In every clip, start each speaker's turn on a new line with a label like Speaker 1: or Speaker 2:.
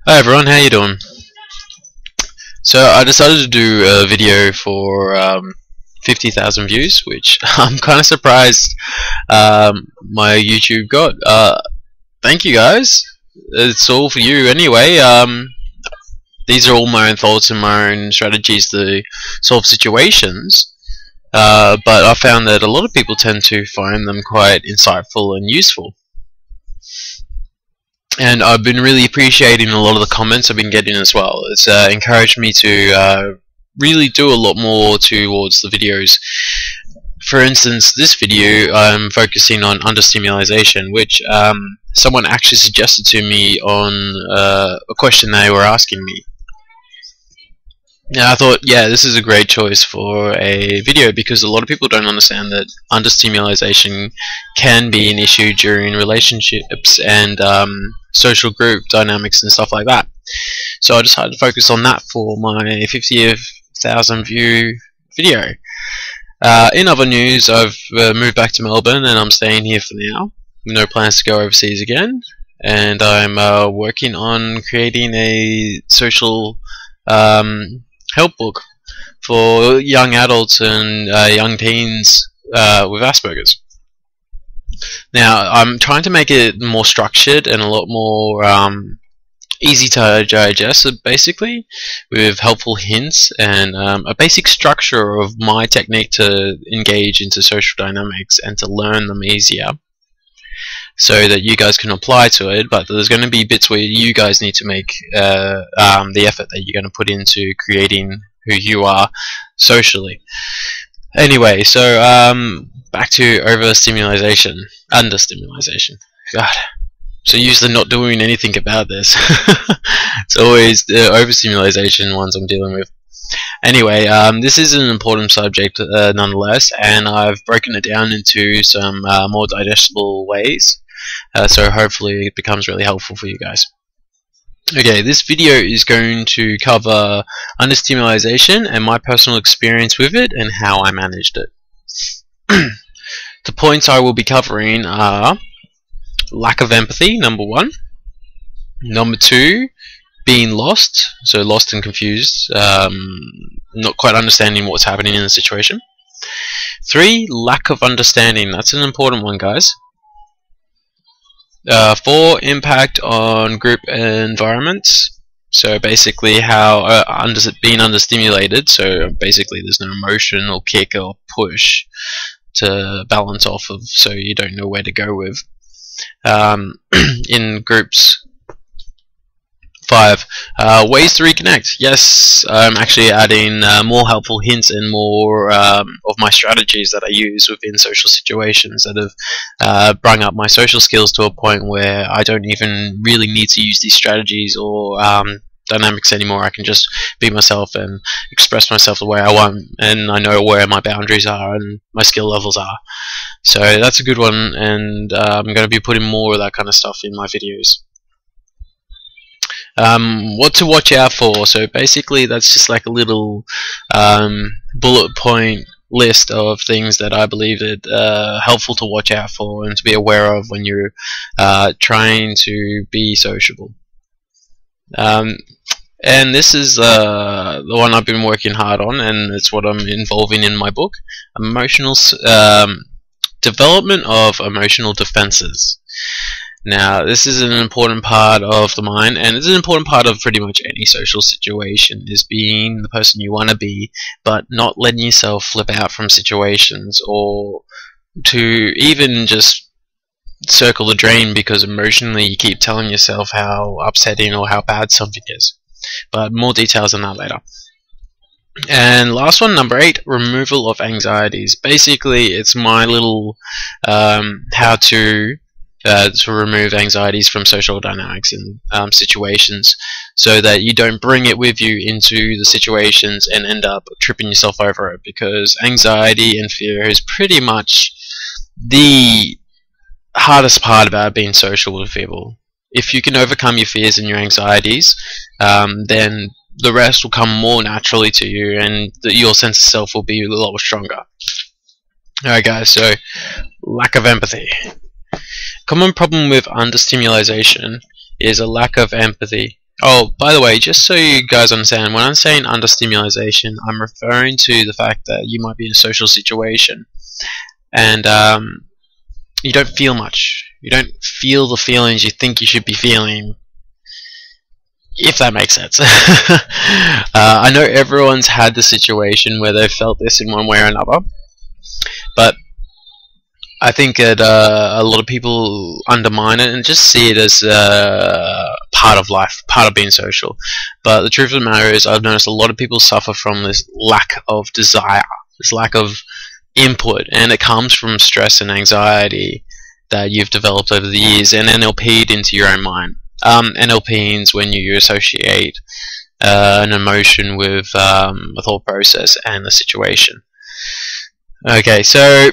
Speaker 1: Hi everyone, how you doing? So I decided to do a video for 50,000 views, which I'm kind of surprised my YouTube got. Thank you guys. It's all for you anyway. These are all my own thoughts and my own strategies to solve situations. But I found that a lot of people tend to find them quite insightful and useful. And I've been really appreciating a lot of the comments I've been getting as well. It's encouraged me to really do a lot more towards the videos. For instance, this video I'm focusing on under-stimulation, which someone actually suggested to me on a question they were asking me. Now I thought, yeah, this is a great choice for a video because a lot of people don't understand that under-stimulation can be an issue during relationships and social group dynamics and stuff like that. So I decided to focus on that for my 50,000 view video. In other news, I've moved back to Melbourne and I'm staying here for now. No plans to go overseas again, and I'm working on creating a social help book for young adults and young teens with Aspergers. Now, I'm trying to make it more structured and a lot more easy to digest, basically, with helpful hints and a basic structure of my technique to engage into social dynamics and to learn them easier, so that you guys can apply to it. But there's going to be bits where you guys need to make the effort that you're going to put into creating who you are socially. Anyway, so back to under-stimulation. God, so usually not doing anything about this. It's always the overstimulation ones I'm dealing with. Anyway, this is an important subject nonetheless, and I've broken it down into some more digestible ways, so hopefully it becomes really helpful for you guys. Okay, this video is going to cover under-stimulation and my personal experience with it and how I managed it. The points I will be covering are lack of empathy, number 1. Number 2, being lost, so lost and confused, not quite understanding what's happening in the situation. 3, lack of understanding, that's an important one, guys. 4, impact on group environments, so basically how being understimulated, so basically there's no emotion or kick or push to balance off of, so you don't know where to go with in groups. 5, ways to reconnect. Yes, I'm actually adding more helpful hints and more of my strategies that I use within social situations that have brought up my social skills to a point where I don't even really need to use these strategies or dynamics anymore. I can just be myself and express myself the way I want, and I know where my boundaries are and my skill levels are. So that's a good one, and I'm going to be putting more of that kind of stuff in my videos. What to watch out for, so basically that's just like a little bullet point list of things that I believe that helpful to watch out for and to be aware of when you're trying to be sociable. And this is the one I've been working hard on, and it's what I'm involving in my book: emotional development of emotional defenses. Now, this is an important part of the mind, and it's an important part of pretty much any social situation, is being the person you want to be, but not letting yourself flip out from situations, or to even just circle the drain because emotionally you keep telling yourself how upsetting or how bad something is. But more details on that later. And last one, number 8, removal of anxieties. Basically, it's my little how to remove anxieties from social dynamics and situations, so that you don't bring it with you into the situations and end up tripping yourself over it, because anxiety and fear is pretty much the hardest part about being social with people. If you can overcome your fears and your anxieties, then the rest will come more naturally to you, and your sense of self will be a lot stronger. Alright guys, so lack of empathy. Common problem with understimulation is a lack of empathy. Oh, by the way, just so you guys understand, when I'm saying understimulation, I'm referring to the fact that you might be in a social situation and you don't feel much. You don't feel the feelings you think you should be feeling, if that makes sense. I know everyone's had the situation where they've felt this in one way or another, but I think that a lot of people undermine it and just see it as part of life, part of being social. But the truth of the matter is, I've noticed a lot of people suffer from this lack of desire, this lack of input, and it comes from stress and anxiety that you've developed over the years and NLP'd into your own mind. NLP is when you associate an emotion with a thought process and the situation. Okay, so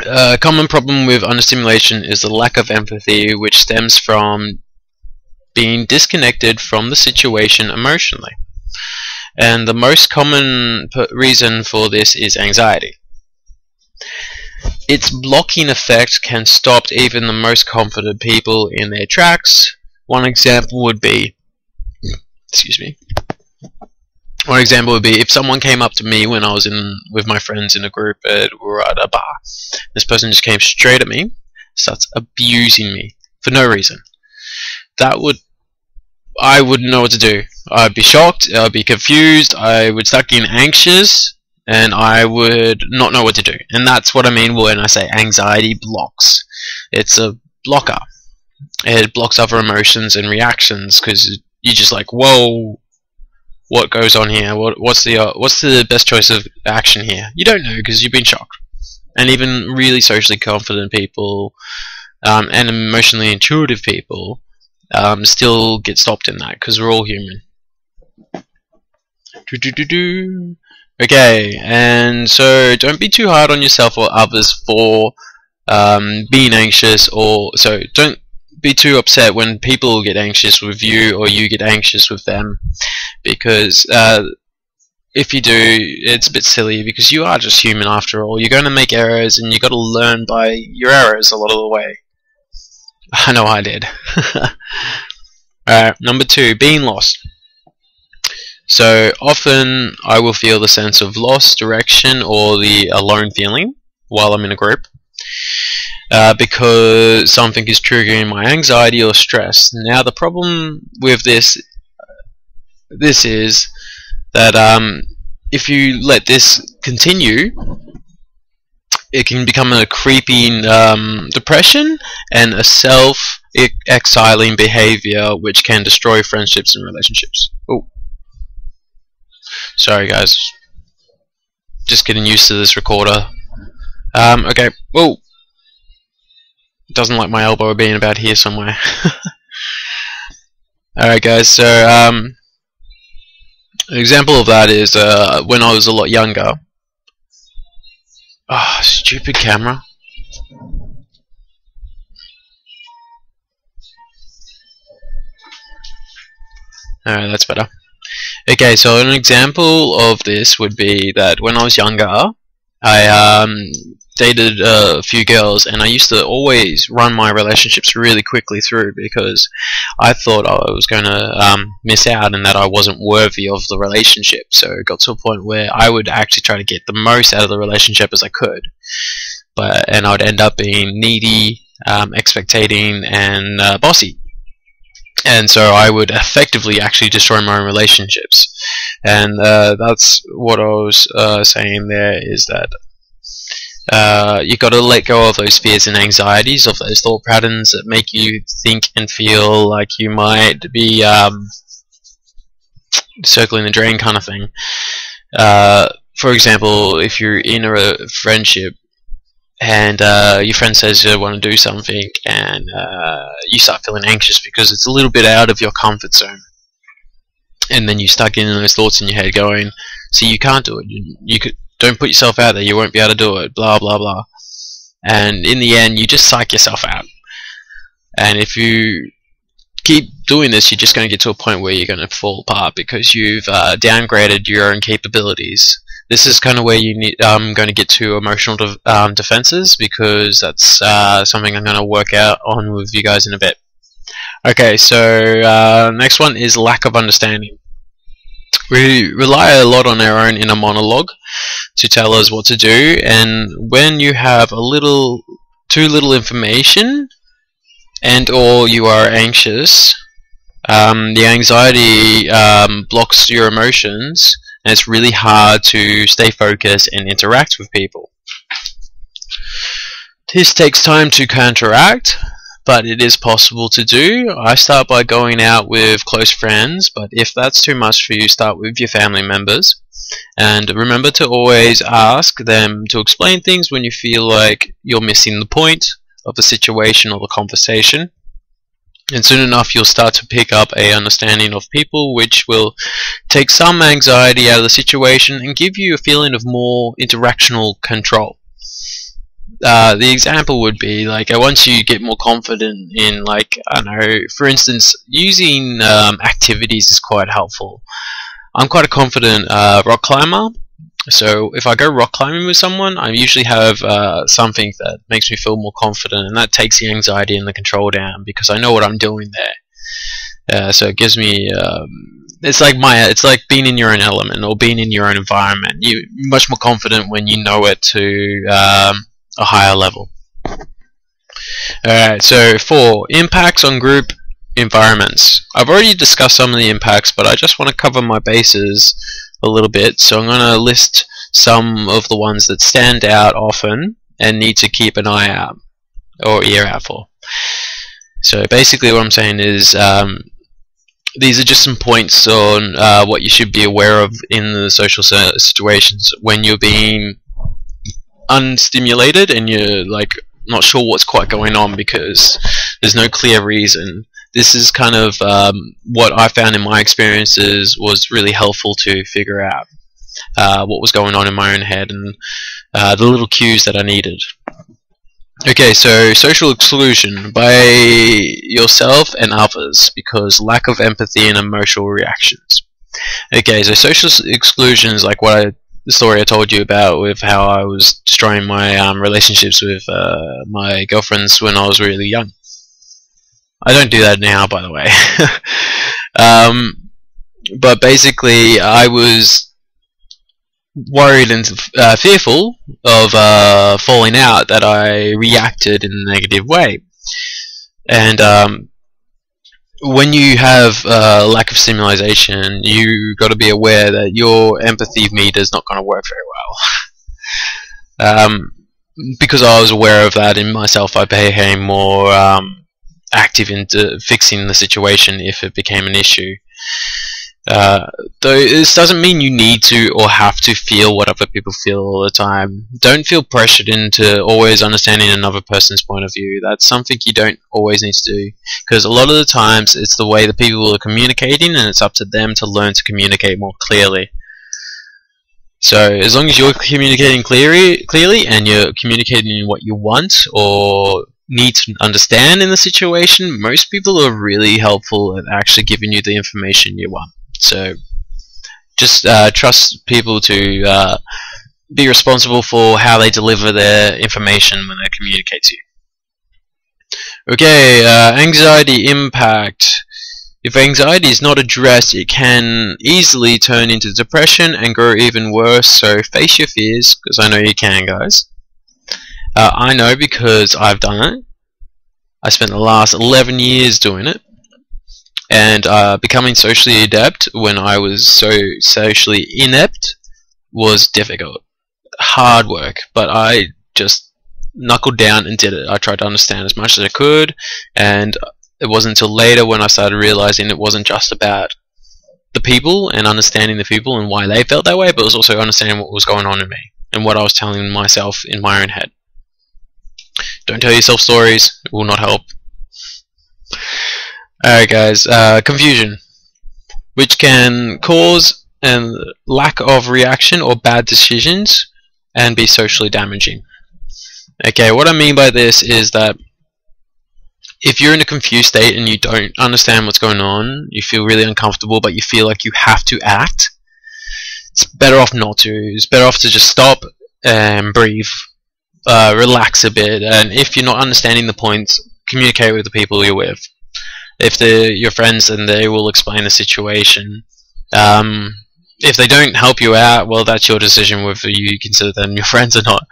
Speaker 1: a common problem with understimulation is the lack of empathy, which stems from being disconnected from the situation emotionally. And the most common reason for this is anxiety. Its blocking effect can stop even the most confident people in their tracks. One example would be, One example would be if someone came up to me when I was with my friends in a group and we were at a bar. This person just came straight at me, starts abusing me for no reason. I wouldn't know what to do. I'd be shocked, I'd be confused, I would start getting anxious, and I would not know what to do. And that's what I mean when I say anxiety blocks. It's a blocker. It blocks other emotions and reactions because you're just like, whoa, what goes on here? What's the best choice of action here? You don't know because you've been shocked. And even really socially confident people and emotionally intuitive people still get stopped in that because we're all human. Okay, and so don't be too hard on yourself or others for being anxious, so don't be too upset when people get anxious with you or you get anxious with them, because if you do, it's a bit silly because you are just human after all. You're going to make errors and you've got to learn by your errors a lot of the way. I know I did. Alright, number 2, being lost. So often I will feel the sense of lost direction or the alone feeling while I'm in a group because something is triggering my anxiety or stress. Now the problem with this is that if you let this continue, it can become a creeping depression and a self-exiling behavior which can destroy friendships and relationships. Oh. Sorry guys, just getting used to this recorder. Okay, whoa, doesn't like my elbow being about here somewhere. Alright guys, so an example of that is when I was a lot younger. Ah, stupid camera. Alright, that's better. Okay, so an example of this would be that when I was younger, I dated a few girls, and I used to always run my relationships really quickly through because I thought I was going to miss out and that I wasn't worthy of the relationship. So it got to a point where I would actually try to get the most out of the relationship as I could, and I would end up being needy, expectating, and bossy. And so I would effectively actually destroy my own relationships. And that's what I was saying there, is that you've got to let go of those fears and anxieties, of those thought patterns that make you think and feel like you might be circling the drain kind of thing. For example, if you're in a friendship and your friend says they want to do something, and you start feeling anxious because it's a little bit out of your comfort zone, and then you start getting those thoughts in your head going, see, you can't do it, don't put yourself out there, you won't be able to do it, blah blah blah, and in the end you just psych yourself out. And if you keep doing this, you're just going to get to a point where you're going to fall apart because you've downgraded your own capabilities This is kind of where you need. I'm going to get to emotional defenses, because that's something I'm going to work out on with you guys in a bit. Okay, so next one is lack of understanding. We rely a lot on our own inner monologue to tell us what to do, and when you have too little information, and or you are anxious, the anxiety blocks your emotions, and it's really hard to stay focused and interact with people. This takes time to counteract, but it is possible to do. I start by going out with close friends, but if that's too much for you, start with your family members. And remember to always ask them to explain things when you feel like you're missing the point of the situation or the conversation. And soon enough you'll start to pick up an understanding of people, which will take some anxiety out of the situation and give you a feeling of more interactional control. The example would be like, once you get more confident in, like, I don't know, for instance, using activities is quite helpful. I'm quite a confident rock climber, so if I go rock climbing with someone, I usually have something that makes me feel more confident, and that takes the anxiety and the control down, because I know what I'm doing there. So it gives me it's like being in your own element, or being in your own environment. You're much more confident when you know it to a higher level. Alright, so 4 impacts on group environments. I've already discussed some of the impacts, but I just want to cover my bases a little bit, so I'm going to list some of the ones that stand out often and need to keep an eye out or ear out for. So basically what I'm saying is these are just some points on what you should be aware of in the social situations when you're being unstimulated and you're like not sure what's quite going on because there's no clear reason. This is kind of what I found in my experiences was really helpful to figure out what was going on in my own head and the little cues that I needed. Okay, so social exclusion by yourself and others because lack of empathy and emotional reactions. Okay, so social exclusion is like the story I told you about with how I was destroying my relationships with my girlfriends when I was really young. I don't do that now, by the way. But basically, I was worried and fearful of falling out that I reacted in a negative way. And when you have lack of stimulation, you got to be aware that your empathy meter is not going to work very well. Because I was aware of that in myself, I became more active into fixing the situation if it became an issue. Though this doesn't mean you need to or have to feel what other people feel all the time. Don't feel pressured into always understanding another person's point of view. That's something you don't always need to do, because a lot of the times it's the way the people are communicating and it's up to them to learn to communicate more clearly. So as long as you're communicating clearly and you're communicating what you want or need to understand in the situation, most people are really helpful at actually giving you the information you want. So just trust people to be responsible for how they deliver their information when they communicate to you. Okay, anxiety impact. If anxiety is not addressed, it can easily turn into depression and grow even worse, so face your fears, because I know you can, guys. I know because I've done it. I spent the last 11 years doing it, and becoming socially adept when I was so socially inept was difficult. Hard work, but I just knuckled down and did it. I tried to understand as much as I could, and it wasn't until later when I started realizing it wasn't just about the people and understanding the people and why they felt that way, but it was also understanding what was going on in me and what I was telling myself in my own head. Don't tell yourself stories, it will not help. Alright guys, confusion, which can cause a lack of reaction or bad decisions and be socially damaging. Okay, what I mean by this is that if you're in a confused state and you don't understand what's going on, you feel really uncomfortable but you feel like you have to act, it's better off not to. It's better off to just stop and breathe, relax a bit, and if you're not understanding the points, communicate with the people you're with. If they're your friends, then they will explain the situation. If they don't help you out, well, that's your decision whether you consider them your friends or not.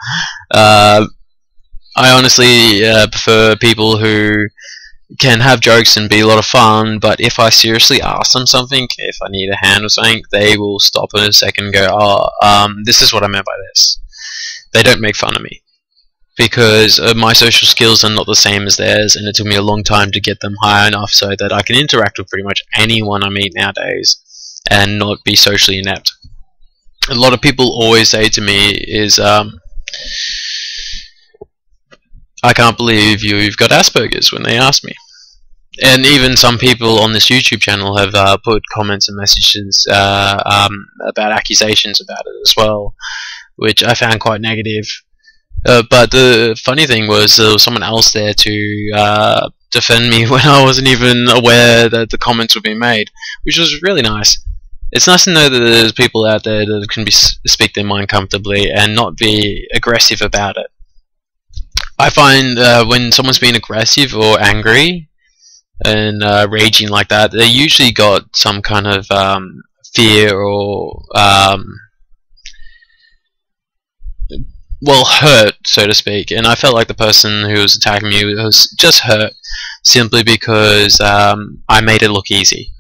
Speaker 1: I honestly prefer people who can have jokes and be a lot of fun, but if I seriously ask them something, if I need a hand or something, they will stop in a second and go, oh, this is what I meant by this. They don't make fun of me, because my social skills are not the same as theirs, and it took me a long time to get them high enough so that I can interact with pretty much anyone I meet nowadays and not be socially inept. A lot of people always say to me is, I can't believe you've got Aspergers, when they ask me. And even some people on this YouTube channel have put comments and messages about accusations about it as well, which I found quite negative. But the funny thing was there was someone else there to defend me when I wasn't even aware that the comments were being made, which was really nice. It's nice to know that there's people out there that can speak their mind comfortably and not be aggressive about it. I find when someone's being aggressive or angry and raging like that, they usually got some kind of fear or well, hurt, so to speak. And I felt like the person who was attacking me was just hurt simply because I made it look easy.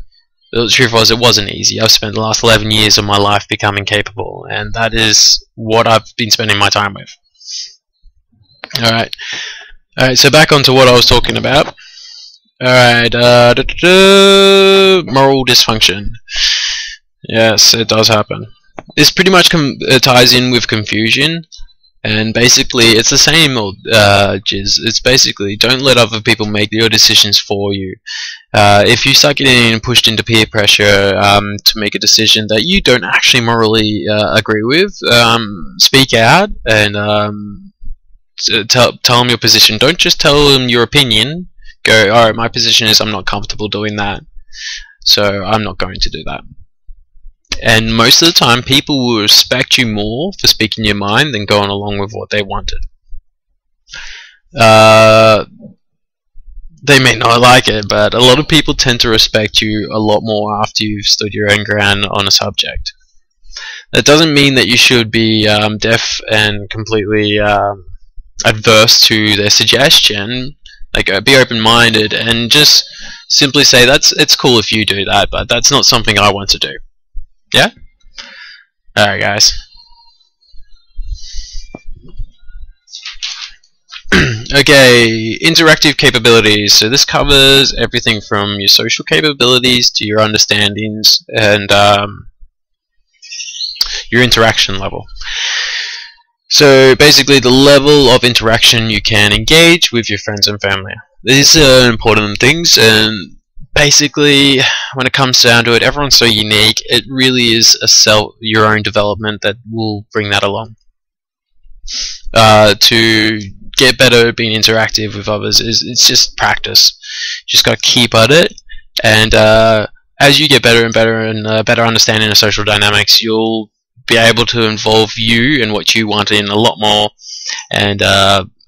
Speaker 1: The truth was, it wasn't easy. I've spent the last 11 years of my life becoming capable, and that is what I've been spending my time with. Alright, so back onto what I was talking about. Alright, moral dysfunction. Yes, it does happen. This pretty much ties in with confusion, and basically it's the same old jizz. It's basically, don't let other people make your decisions for you. If you start getting pushed into peer pressure to make a decision that you don't actually morally agree with, speak out and tell them your position. Don't just tell them your opinion. Go, alright, my position is I'm not comfortable doing that, so I'm not going to do that. And most of the time, people will respect you more for speaking your mind than going along with what they wanted. They may not like it, but a lot of people tend to respect you a lot more after you've stood your own ground on a subject. That doesn't mean that you should be deaf and completely adverse to their suggestion. Like, be open-minded and just simply say, it's cool if you do that, but that's not something I want to do. Yeah? Alright, guys. Okay, interactive capabilities. So this covers everything from your social capabilities to your understandings and your interaction level. So basically the level of interaction you can engage with your friends and family. These are important things, and basically when it comes down to it, everyone's so unique. It really is your own development that will bring that along. To get better at being interactive with others, it's just practice. You just got to keep at it, and as you get better and better and better understanding of social dynamics, you'll be able to involve you and what you want in a lot more, and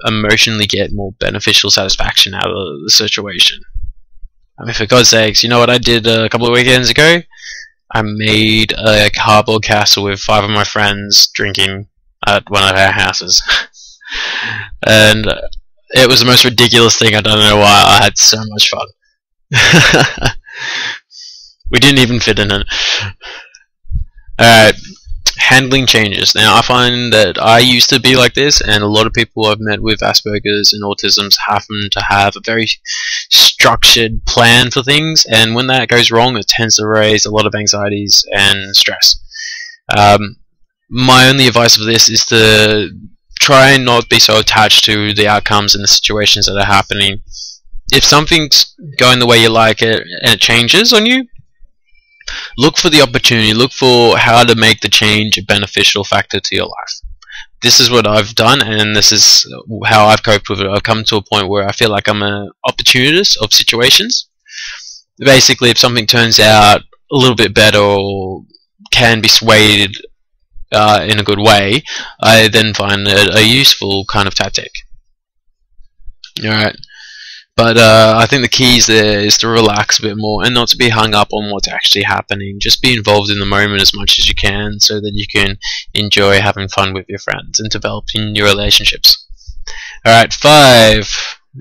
Speaker 1: emotionally get more beneficial satisfaction out of the situation. I mean, for God's sakes, you know what I did a couple of weekends ago? I made a cardboard castle with 5 of my friends drinking at one of our houses. And it was the most ridiculous thing. I don't know why. I had so much fun. We didn't even fit in it. Alright, handling changes. Now, I find that I used to be like this, and a lot of people I've met with Asperger's and autisms happen to have a very structured plan for things, and when that goes wrong, it tends to raise a lot of anxieties and stress. My only advice for this is to try and not be so attached to the outcomes and the situations that are happening. If something's going the way you like it and it changes on you, look for the opportunity, look for how to make the change a beneficial factor to your life. This is what I've done, and this is how I've coped with it. I've come to a point where I feel like I'm an opportunist of situations. Basically, if something turns out a little bit better or can be swayed in a good way, I then find it a useful kind of tactic. Alright. But I think the keys there is to relax a bit more and not to be hung up on what's actually happening. Just be involved in the moment as much as you can so that you can enjoy having fun with your friends and developing your relationships. Alright, 5.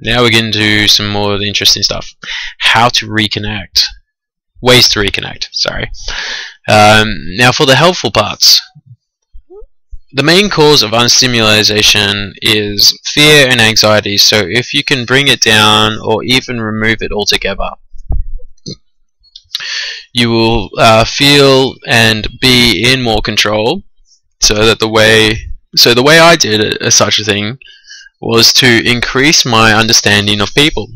Speaker 1: Now we're getting to some more of the interesting stuff. How to reconnect. Ways to reconnect, sorry. Now for the helpful parts. The main cause of under-stimulation is fear and anxiety, so if you can bring it down or even remove it altogether, you will feel and be in more control. So the way I did such a thing was to increase my understanding of people.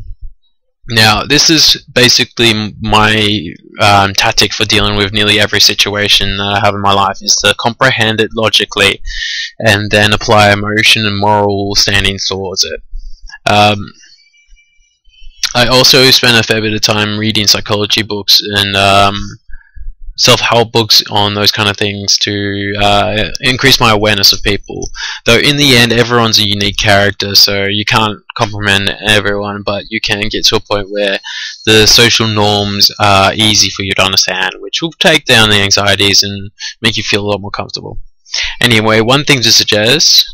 Speaker 1: Now, this is basically my tactic for dealing with nearly every situation that I have in my life, is to comprehend it logically and then apply emotion and moral standings towards it. I also spend a fair bit of time reading psychology books and self-help books on those kind of things to increase my awareness of people. Though in the end, everyone's a unique character, so you can't comprehend everyone, but you can get to a point where the social norms are easy for you to understand, which will take down the anxieties and make you feel a lot more comfortable. Anyway, one thing to suggest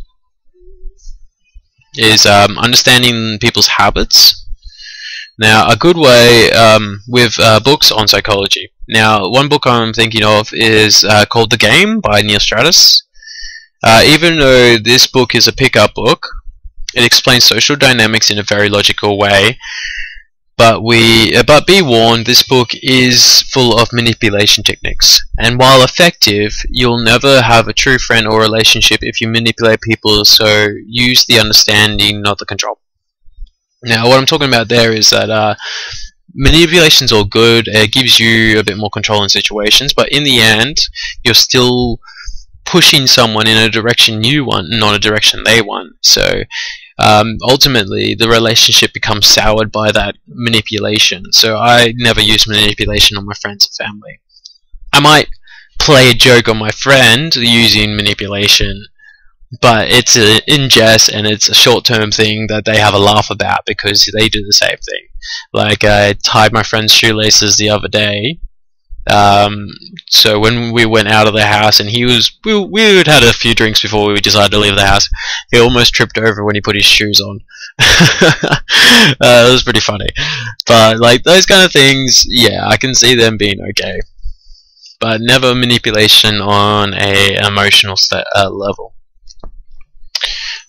Speaker 1: is understanding people's habits. Now, a good way with books on psychology. Now, one book I'm thinking of is called The Game by Neil Stratus. Even though this book is a pickup book, it explains social dynamics in a very logical way. But be warned, this book is full of manipulation techniques. And while effective, you'll never have a true friend or relationship if you manipulate people, so use the understanding, not the control. Now, what I'm talking about there is that manipulation's all good. It gives you a bit more control in situations, but in the end, you're still pushing someone in a direction you want, not a direction they want. So ultimately, the relationship becomes soured by that manipulation. So I never use manipulation on my friends and family. I might play a joke on my friend using manipulation, but it's in jest and it's a short-term thing that they have a laugh about because they do the same thing. Like, I tied my friend's shoelaces the other day. So when we went out of the house and we had had a few drinks before we decided to leave the house, he almost tripped over when he put his shoes on. It was pretty funny. But like those kind of things, yeah, I can see them being okay. But never manipulation on a emotional level.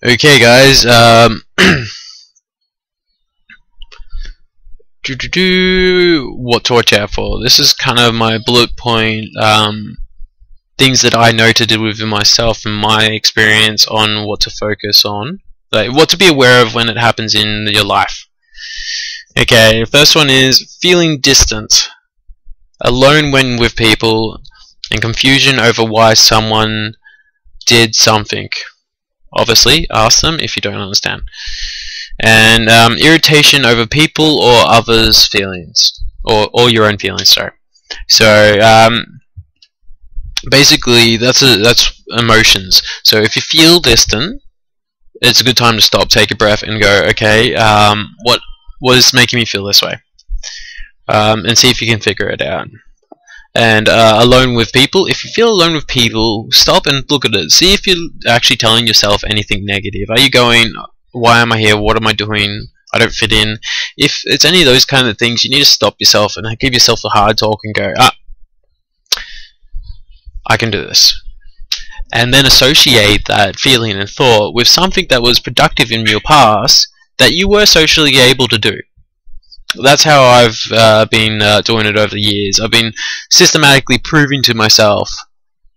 Speaker 1: Okay, guys. What to watch out for. This is kind of my bullet point things that I noted within myself and my experience on what to focus on, like what to be aware of when it happens in your life. Okay, first one is feeling distant, alone when with people, and confusion over why someone did something. Obviously, ask them if you don't understand. And irritation over people or others' feelings, or your own feelings. Sorry. So basically, that's emotions. So if you feel distant, it's a good time to stop, take a breath, and go, okay, what is making me feel this way, and see if you can figure it out. And alone with people, if you feel alone with people, stop and look at it. See if you're actually telling yourself anything negative. Are you going, why am I here? What am I doing? I don't fit in. If it's any of those kind of things, you need to stop yourself and give yourself a hard talk and go, I can do this. And then associate that feeling and thought with something that was productive in your past that you were socially able to do. That's how I've been doing it over the years. I've been systematically proving to myself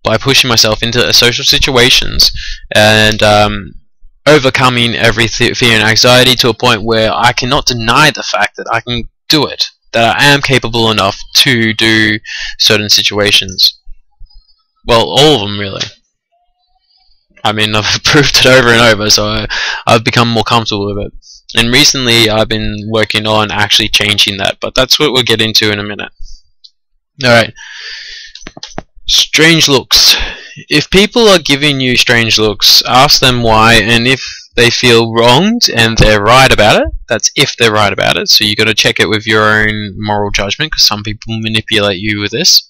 Speaker 1: by pushing myself into social situations and overcoming every fear and anxiety to a point where I cannot deny the fact that I can do it, that I am capable enough to do certain situations. Well, all of them really. I mean, I've proved it over and over, so I've become more comfortable with it. And recently I've been working on actually changing that, but that's what we'll get into in a minute. Alright. Strange looks. If people are giving you strange looks, ask them why, and if they feel wronged and they're right about it, that's if they're right about it, so you got to check it with your own moral judgment, because some people manipulate you with this.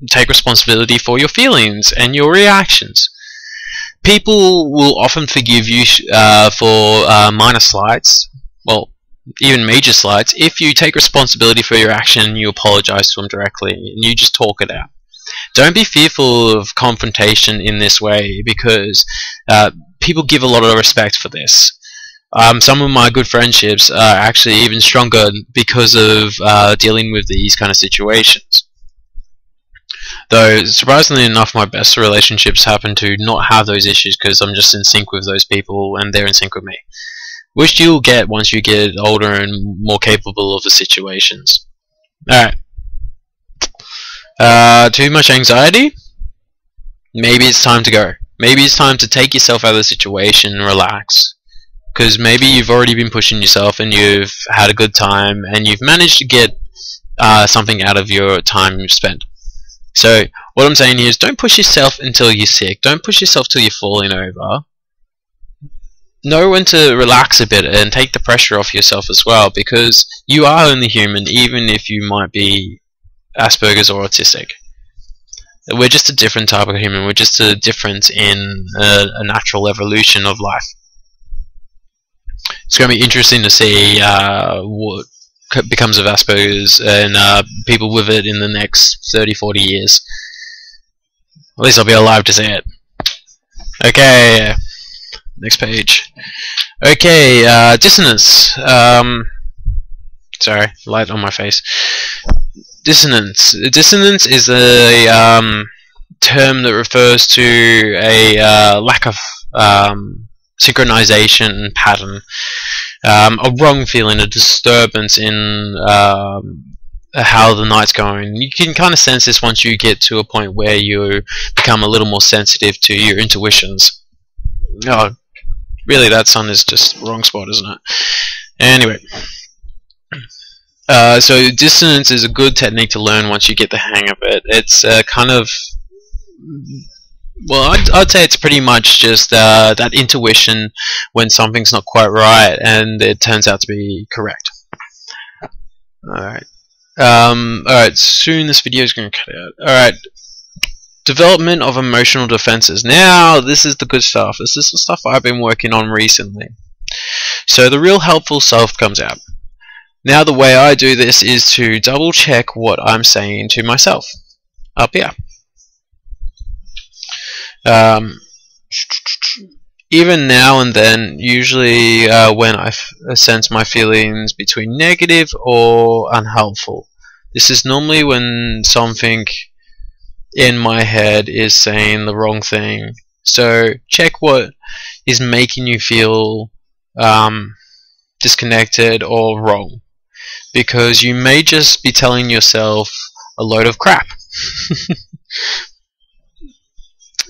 Speaker 1: Take responsibility for your feelings and your reactions. People will often forgive you for minor slights, well, even major slights, if you take responsibility for your action and you apologize to them directly and you just talk it out. Don't be fearful of confrontation in this way, because people give a lot of respect for this. Some of my good friendships are actually even stronger because of dealing with these kind of situations. Though, surprisingly enough, my best relationships happen to not have those issues, because I'm just in sync with those people and they're in sync with me. Which you'll get once you get older and more capable of the situations. Alright. Too much anxiety? Maybe it's time to go. Maybe it's time to take yourself out of the situation and relax. Because maybe you've already been pushing yourself and you've had a good time and you've managed to get something out of your time you've spent. So what I'm saying here is, don't push yourself until you're sick. Don't push yourself till you're falling over. Know when to relax a bit and take the pressure off yourself as well, because you are only human, even if you might be Asperger's or autistic. We're just a different type of human. We're just a difference in a natural evolution of life. It's going to be interesting to see what becomes of Asperger's and people with it in the next 30-40 years. At least I'll be alive to see it. Okay, next page. Okay, dissonance. Sorry, light on my face. Dissonance. Dissonance is a term that refers to a lack of synchronization and pattern, a wrong feeling, a disturbance in how the night's going. You can kind of sense this once you get to a point where you become a little more sensitive to your intuitions. Oh, really, that sun is just the wrong spot, isn't it? Anyway. So dissonance is a good technique to learn once you get the hang of it. It's kind of, well, I'd say it's pretty much just that intuition when something's not quite right and it turns out to be correct. Alright. Alright, soon this video is going to cut out. Alright. Development of emotional defenses. Now, this is the good stuff. This is the stuff I've been working on recently. So the real helpful self comes out. Now the way I do this is to double check what I'm saying to myself. Up here. Even now and then, usually when I sense my feelings between negative or unhelpful. This is normally when something in my head is saying the wrong thing. So check what is making you feel disconnected or wrong. Because you may just be telling yourself a load of crap.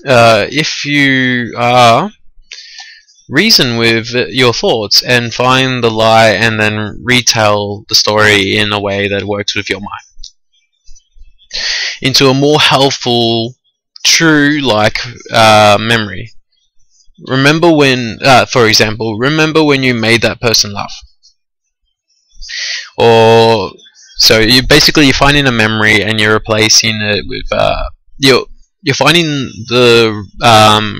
Speaker 1: If you reason with your thoughts and find the lie and then retell the story in a way that works with your mind into a more helpful, true memory. Remember when, for example, remember when you made that person laugh. Or so you're finding a memory and you're replacing it with you're finding the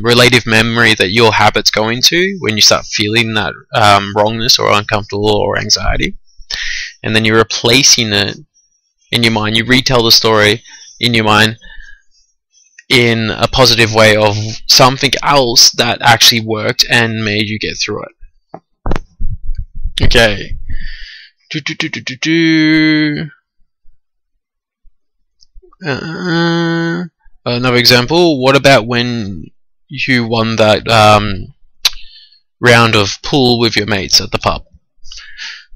Speaker 1: relative memory that your habits go into when you start feeling that wrongness or uncomfortable or anxiety, and then you're replacing it in your mind. You retell the story in your mind in a positive way of something else that actually worked and made you get through it. Okay. Another example, what about when you won that round of pool with your mates at the pub?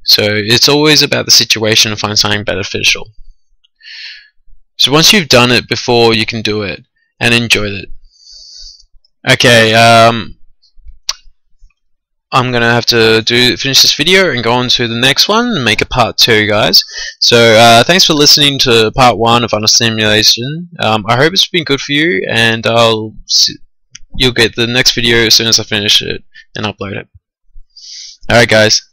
Speaker 1: So it's always about the situation and find something beneficial. So once you've done it before, you can do it and enjoy it. Okay, I'm gonna have to finish this video and go on to the next one and make a part 2, guys. So thanks for listening to part 1 of Under-stimulation. I hope it's been good for you, and you'll get the next video as soon as I finish it and upload it. Alright, guys.